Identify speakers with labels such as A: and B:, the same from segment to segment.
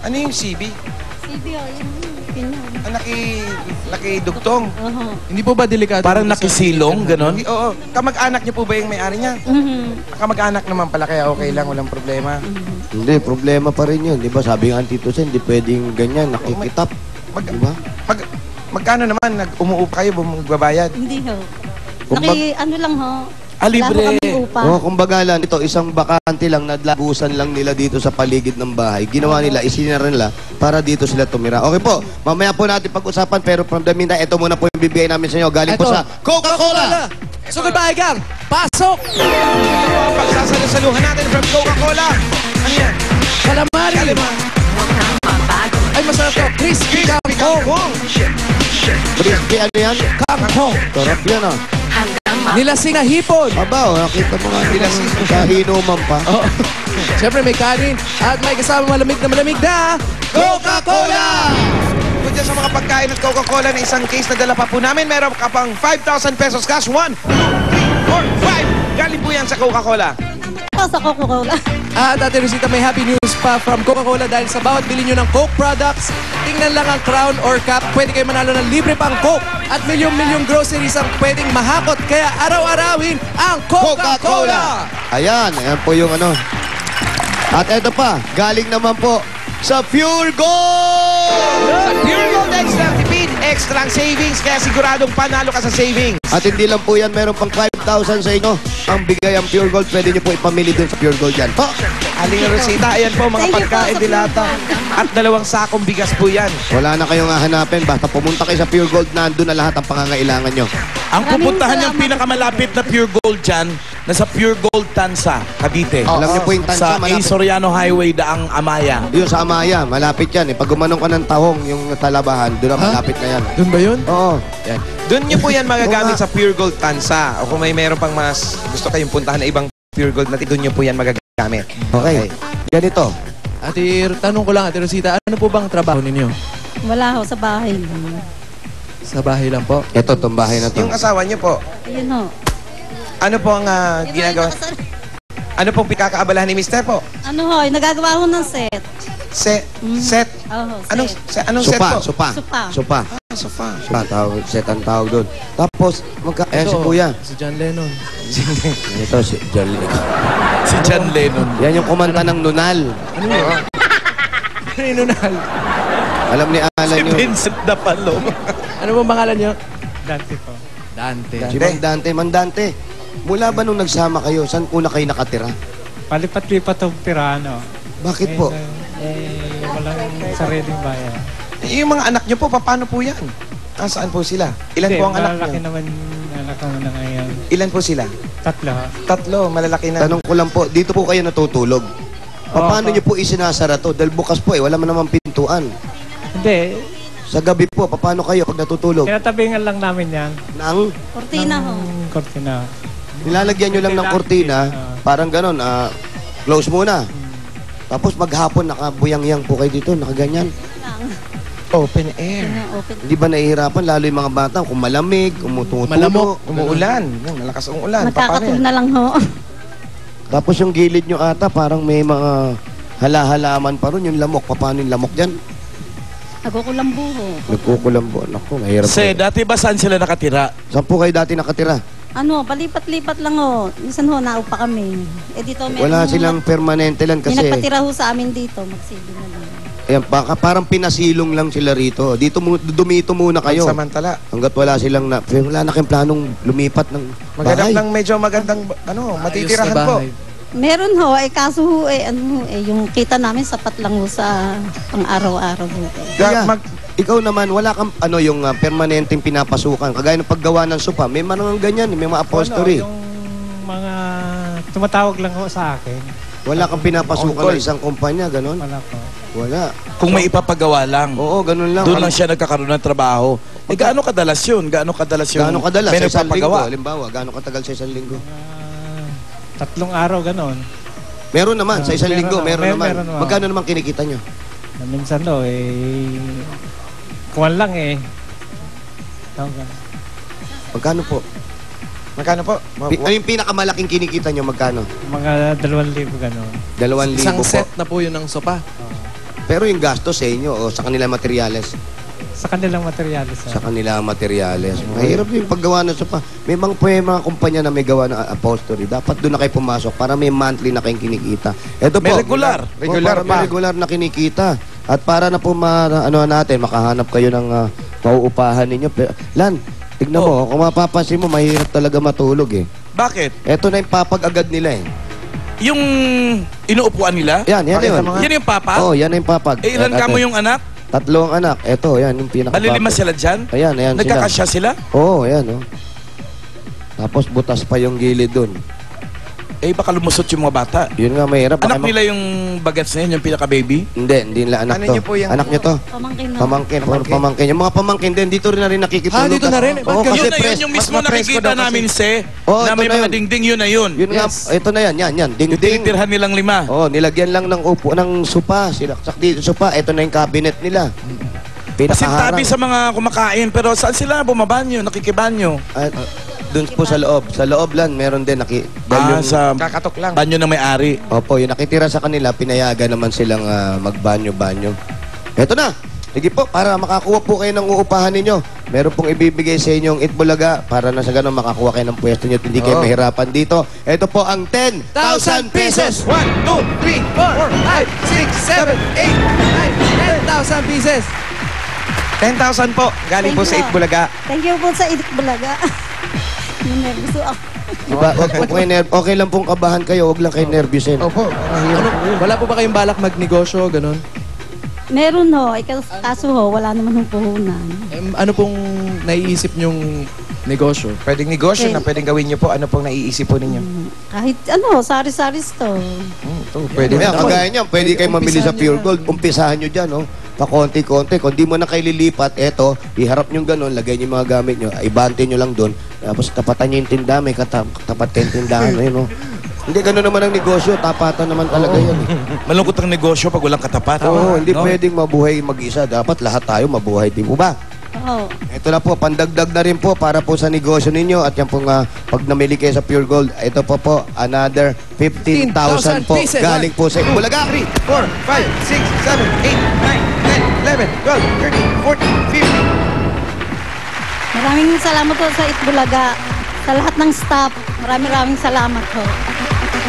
A: Ano yung CB?
B: CB, yung ganyan.
A: Nakidugtong.
C: Hindi po ba delikado?
D: Parang nakisilong, ganon?
A: Oo. Kamag-anak niyo po ba yung may-ari niya? Kamag-anak naman pala, kaya okay lang, walang problema.
E: Hindi, problema pa rin yun. Di ba sabi nga Tito Sen, hindi pwedeng ganyan, nakikitap. Diba?
A: Magkano naman, umuupa kayo, magbabayad?
B: Hindi ho. Ano lang ho.
D: Libre.
E: Oo, kumbaga lang, ito, isang bakante lang, nadlagusan lang nila dito sa paligid ng bahay. Ginawa nila, isinira nila para dito sila tumira. Okay po, mamaya po natin pag-usapan, pero from the meantime, ito muna po yung bibigay namin sa inyo. Galing po sa Coca-Cola!
C: So goodbye, Gang! Pasok!
A: Pagsasaluhan natin from Coca-Cola. Ano yan?
C: Calamari! Ay, masarap to. Crispy Kangkong!
E: Crispy, ano yan?
C: Kangkong!
E: Sarap yan, ah.
C: Nilasing na hipon!
E: Aba, nakita mo nga nilasing sa hinuman pa.
C: Oh. Siyempre may kanin at may kasama malamig na Coca-Cola!
A: Kung dyan sa mga pagkain at Coca-Cola na isang case na dala pa po namin, meron ka pang 5,000 pesos cash. 1, 2, 3, 4, 5. Galing po yan sa Coca-Cola.
B: Sa Coca-Cola.
C: At Ate Rosita, may happy news pa from Coca-Cola dahil sa bawat bili nyo ng Coke products, tingnan lang ang crown or cup, pwede kayo manalo ng libre pang Coke at milyong-milyong groceries ang pwedeng mahakot. Kaya araw-arawin ang Coca-Cola!
E: Ayan po yung ano. At ito pa, galing naman po sa Pure Gold!
A: Sa Pure Gold Extra Tipid, extra ang savings, kaya siguradong panalo ka sa savings.
E: At hindi lang po yan, meron pang 5,000 sa inyo. Ang bigay ang Pure Gold, pwede nyo po ipamili dun sa Pure Gold yan. Po!
A: Aling Rosita, ayan po mga pagkain dilata. At 2 sakong bigas po yan.
E: Wala na kayong hahanapin. Basta pumunta kayo sa Pure Gold, nandun na lahat ang pangangailangan nyo.
D: Ang pupuntahan niyang pinakamalapit na Pure Gold dyan, nasa Pure Gold Tansa, Cavite.
E: Alam niyo po yung Tansa,
D: sa A. Soriano Highway, Daang Amaya.
E: Yun sa Amaya, malapit yan. Pag gumanong ka ng tahong, yung talabahan, doon na malapit na yan.
C: Doon ba yun?
E: Oo.
A: Yan. Doon nyo po yan magagamit sa Pure Gold Tansa. O kung meron pang mas gusto kayong puntahan na ibang Pure Gold natin, doon nyo po yan magagamit.
E: Okay. Ganito.
C: Ate, tanong ko lang, Ate Rosita, ano po bang trabaho ninyo?
B: Wala ho, sa bahay lang.
C: Sa bahay lang po?
E: Ito, itong bahay na to.
A: Yung asawa nyo po,
B: Ayun ho.
A: ano po ang ginagawa? Ano pong pikakaabalahan ni Mister po?
B: Ano ho, nagagawa ho ng set.
A: Set?
B: Oo,
A: Anong
B: set.
A: set po?
E: Sopa.
B: Sopa.
E: Sopa.
A: Sofa.
E: Sopa, tawag, set ang tawag doon. Tapos, ayan si Kuya.
C: Si John Lennon.
E: Ito, si John Lennon.
D: Si John Lennon.
E: Yan yung kumanta ng Nunal.
C: Ano yun? Ano yung Nunal?
E: Alam ni Alan
D: Si
E: yun.
D: Vincent Dapalo.
C: Ano bang pangalan nyo?
F: Dante po.
C: Dante.
E: Si Mang Dante. Mang Dante, mula ba nung nagsama kayo, saan po na kayo nakatira?
F: Palipat-lipat ang Pirano.
E: Bakit po?
F: Walang sariling bayan.
A: Yung mga anak nyo po, paano po yan? Saan po sila? Ilan po ang anak
F: malalaki
A: nyo?
F: naman anak ko na ngayon.
A: Ilan po sila?
F: 3.
A: 3, malalaki na.
E: Tanong ko lang po, dito po kayo natutulog. Paano nyo po isinasara to? Dahil bukas po wala man naman pintuan.
F: Hindi.
E: Sa gabi po, paano kayo pag natutulog?
F: Tinatabingan lang namin yan.
E: Nang
B: Cortina ho.
F: Cortina.
E: nilalagyan nyo lang ng kurtina, parang ganon, close muna. Tapos maghapon, nakabuyang-yang po kayo dito, nakaganyan.
A: Open air.
B: Open.
E: Hindi ba nahihirapan, lalo yung mga bata, kung malamig, umututulo.
C: Malamok.
A: Umuulan. Malakas ang ulan.
B: Magkakatul na lang ho.
E: Tapos yung gilid nyo ata, parang may mga hala-halaman pa ron, yung lamok. Paano yung lamok dyan?
B: Nagkukulambo ho.
E: Nagkukulambo. Naku, mahirap.
D: Dati ba saan sila nakatira?
E: Saan po kayo dati nakatira?
B: Ano, palipat-lipat lang ho. Minsan ho, naupa kami. Dito meron
E: Wala
B: ho,
E: silang permanente lang
B: May
E: kasi.
B: nagpatira ho sa amin dito. Magsilbi na lang.
E: Ayan, parang pinasilong lang sila rito. Dito dumito muna kayo.
A: Samantala.
E: Hanggat wala silang wala na kayong planong lumipat ng bahay.
A: Medyo magandang, matitirahan po.
B: Meron ho, kaso ho, yung kita namin sapat lang ho sa pang-araw-araw ho.
E: Kaya, ikaw naman, wala kang yung permanenteng pinapasukan. Kagaya ng paggawa ng sopa, may mga ganyan, may mga upholstery.
F: Yung mga tumatawag lang ho sa akin.
E: Wala kang pinapasukan ng isang kumpanya, ganon?
F: Wala po.
E: Wala.
D: Kung may ipapagawa lang.
E: Oo, ganun lang.
D: Doon lang siya nagkakaroon ng trabaho. Gaano kadalas yun? Gaano kadalas yung
E: Gaano kadalas
D: may
E: sa isang linggo?
D: nagpapagawa?
E: Halimbawa, gaano katagal sa isang linggo?
F: 3 araw ganon.
E: Meron naman, sa isang linggo, meron naman.
F: meron naman.
E: Magkano naman kinikita nyo?
F: Minsan kuwan lang
E: Magkano po?
A: Magkano po?
E: Ano yung pinakamalaking kinikita nyo, magkano?
F: Mga 2,000 ganon.
E: 2,000
C: Isang
E: po.
C: set na po yun ng sopa.
E: Pero yung gastos sa inyo o sa kanilang materyales?
F: Sa kanilang materyales.
E: Sa kanilang materyales. Mahirap yung paggawa ng sopa. May mga kumpanya na may gawa ng upholstery. Dapat doon na kayo pumasok para may monthly na kayong kinikita. Ito
D: May
E: po.
D: regular.
A: Regular
E: Para
A: pa.
E: may regular na kinikita. At para na po natin, makahanap kayo ng mauupahan ninyo. Lan, tignan mo, kung mapapansin mo, mahirap talaga matulog eh.
D: Bakit?
E: Ito na yung papag-agad nila eh.
D: Yung inuupuan nila?
E: Yan yun.
D: Yan yung papa?
E: Oh, yan yung papag.
D: Eh, ilan ka mo yung anak?
E: 3 anak. Ito, yan yung pinaka.
D: Malilima sila dyan?
E: Ayan
D: Nagkakasya sila?
E: Oo, ayan oh. Tapos butas pa yung gilid dun.
D: Eh, baka lumusot yung mga bata.
E: Yun nga mahirap.
D: Anak nila yung bagets na yun, yung pinaka-baby?
E: Hindi nila anak
A: Ano
E: to.
A: niyo po yung-
E: Anak niyo to.
B: Pamangkin na.
E: Pamangkin. Yung mga pamangkin din, dito rin na rin nakikitulog.
C: Dito na rin?
E: Oo,
C: Ba't
E: kasi
D: Yun na yun,
E: press.
D: yung mismo
A: mas ma-presko
D: nakikita
A: daw kasi.
D: namin,
E: Oh,
D: na
E: ito
D: may
E: na
D: mga
E: yun.
D: dingding, yun na yun.
E: Yun nga, ito na yan. Ding-ding.
D: Tinitirhan nilang 5.
E: Oh, nilagyan lang ng upo, ng sopa. Silaksak dito sopa. Ito na yung cabinet nila.
D: Pasintabi sa mga kumakain, pero saan sila bumabanyo, nakikibanyo?
E: Doon po sa loob. Sa loob lang, meron din.
D: Sa
A: Kakatok lang.
D: banyo ng may-ari.
E: Opo, yung nakitira sa kanila, pinayagan naman silang magbanyo-banyo. Ito na. Sige po, para makakuha po kayo ng uupahan ninyo. Meron pong ibibigay sa inyong Itbulaga para na sa ganun makakuha kayo ng pwesto nyo at hindi kayo mahirapan dito. Ito po ang 10,000 pesos.
A: 1, 2, 3, 4, 5, 6, 7, 8,
C: 10,000 pieces.
A: 10,000 po. Galing po sa
B: Thank you.
A: Itbulaga.
B: Thank you po sa Itbulaga. Yung nervous ako.
E: Diba? Wag po kayo okay lang pong kabahan kayo, wag lang kayo nervyusin.
A: Opo.
C: Wala po ba kayong balak magnegosyo, ganun?
B: Meron ho, kaso ho, wala naman hong puhunan.
C: Ano pong naiisip nyong negosyo?
A: Pwedeng negosyo
B: Okay.
A: na pwedeng gawin niyo po. Ano pong naiisip po ninyo?
B: Kahit ano, sari-sari store.
A: Ito, pwede
E: Kaya
A: na.
E: kagaya niyan, pwede kayo mamili sa Pure Gold. Umpisahan nyo dyan, oh. Pa-konti-konti. Kung di mo na kayo lilipat, eto, iharap nyo ganun, lagay nyo yung mga gamit nyo, ibante nyo lang doon. Tapos tapatan nyo yung tindahan, may tapat kayong tindahan, ayun, oh. Hindi, ganun naman ang negosyo. Tapatan naman talaga yan. Eh.
D: Malungkot ang negosyo pag walang katapat.
E: Oo, hindi
D: No?
E: pwedeng mabuhay mag-isa. Dapat lahat tayo mabuhay, di po ba?
B: Oo.
E: Ito na po, pandagdag na rin po para po sa negosyo ninyo. At yan po nga, pag namili kayo sa Pure Gold, ito po, another 15,000 po.
C: pieces.
E: Galing po sa Bulaga.
A: 3, 4, 5, 6, 7, 8, 9, 10, 11, 12, 13, 14, 15.
B: Maraming salamat po sa Itbulaga. Sa lahat ng staff, maraming salamat po.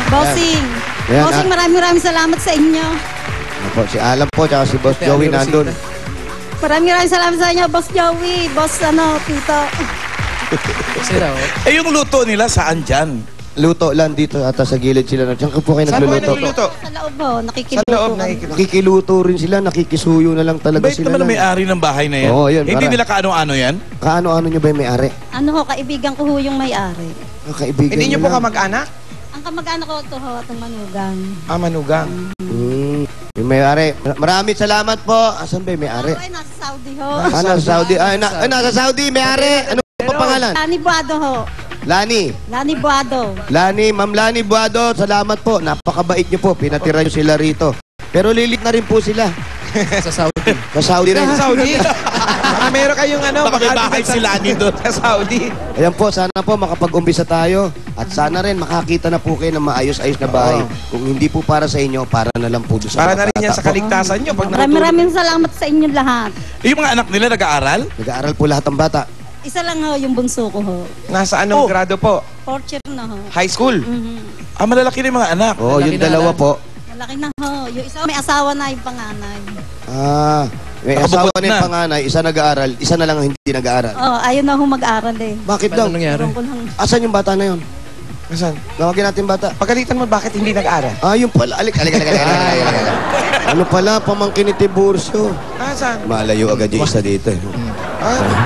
B: Bossing.
E: Ayan,
B: Bossing, maraming salamat sa inyo.
E: Ano po, si Alan po, tsaka si Boss Joey nandun.
B: Maraming salamat sa inyo, Boss Joey. Boss, Tito.
C: Sila, oh.
D: Eh, yung luto nila, saan dyan?
E: Luto lang dito ata sa gilid sila. Diyan po kayo
A: Saan po kayo
E: nagluluto.
A: nagluluto?
B: Sa loob ho,
A: Sa
B: nakikiluto.
A: loob,
B: kami.
E: Nakikiluto rin sila, nakikisuyo na lang talaga
D: Bait
E: sila.
D: naman ang may-ari ng bahay na yan.
E: Oo, yun,
D: Hindi
E: para-
D: nila kaano-ano yan?
E: Kaano-ano nyo ba yung may-ari?
B: Ano ho, kaibigan ko ho yung may-ari.
E: Kaibigan
A: Hindi niyo
E: nyo
A: po
E: lang.
A: kamag-anak?
B: Ang kamag-anak ko ito ho, itong manugang.
A: Manugang.
E: Yung may-ari. Maraming salamat po. Asan ba yung may-ari?
B: Ako ay nasa Saudi ho.
E: Nasa Saudi. Nasa Saudi, may-ari. Ano pa pangalan?
B: Lani Buado ho.
E: Lani.
B: Lani Buado.
E: Ma'am Lani Buado, salamat po. Napakabait niyo po. Pinatira niyo sila rito. Pero lilit na rin po sila.
C: Sa Saudi.
E: Sa Saudi rin.
A: Sa Saudi. Baka meron kayong ano.
D: Baka may
A: baka
D: bahay
A: sa-
D: sila nito.
A: Sa Saudi.
E: Ayan po, sana po makapag-umpisa tayo. At sana rin makakita na po kayo ng maayos-ayos na bahay. Kung hindi po para sa inyo, para na lang po doon sa
A: Para na
E: mga
A: rin yan
E: bata
A: sa
E: po.
A: kaligtasan nyo. Pag natutulog.
B: Maraming salamat sa inyo lahat.
D: Yung mga anak nila nag-aaral?
E: Nag-aaral po lahat ng bata.
B: Isa lang ho, yung bunso ko ho.
A: Nasa anong grado po?
B: Fourth year na ho.
A: High school.
B: Mhm.
D: Ah, malalaki na yung mga anak.
E: Oo, yung
C: Malaki na
E: dalawa
C: lang.
E: po.
B: Malaki na ho. Yung isa may asawa na yung panganay.
E: May
D: Nakabukod
E: asawa na yung
D: na.
E: panganay, isa nag-aaral, isa na lang ang hindi nag-aaral.
B: Oh, ayaw na ho mag-aral eh.
E: Bakit daw?
C: Paano nangyari?
B: Ewan ko lang.
E: Asan yung bata na yun?
A: Saan?
E: Tawagin natin bata.
A: Pagalitan mo, bakit hindi nag-aaral?
E: Yung pala. Alik. Ano pala, pamangkin ni Tiburcio.
A: Saan?
E: Malayo agad yung isa dito.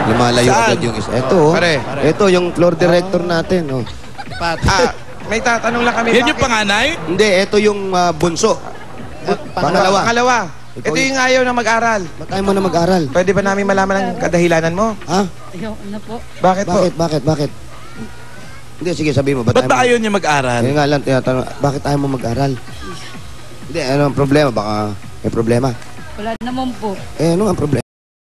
E: Lumalayo
D: Saan?
E: agad yung isa. Ito, oh.
A: Pare.
E: Ito, yung floor director natin. Oh.
A: May tatanong lang kami.
D: Yan yung panganay?
E: Hindi, ito yung bunso. Pangalawa.
A: Pangalawa. Ito yung ayaw na mag-aral.
E: Ba't ayaw mo na mag-aral?
A: Pwede ba namin malaman ang kadahilanan mo?
E: Ha?
B: Ayaw na po.
A: Bakit po?
E: Bakit? Hindi, sige, sabihin mo.
D: Ba't ba ayaw niya mag-aral?
E: Kaya nga lang, tinatanong, bakit ayaw mo mag-aral? Hindi, ano ang problema? Baka may problema.
B: Wala naman po.
E: Ano ang problema?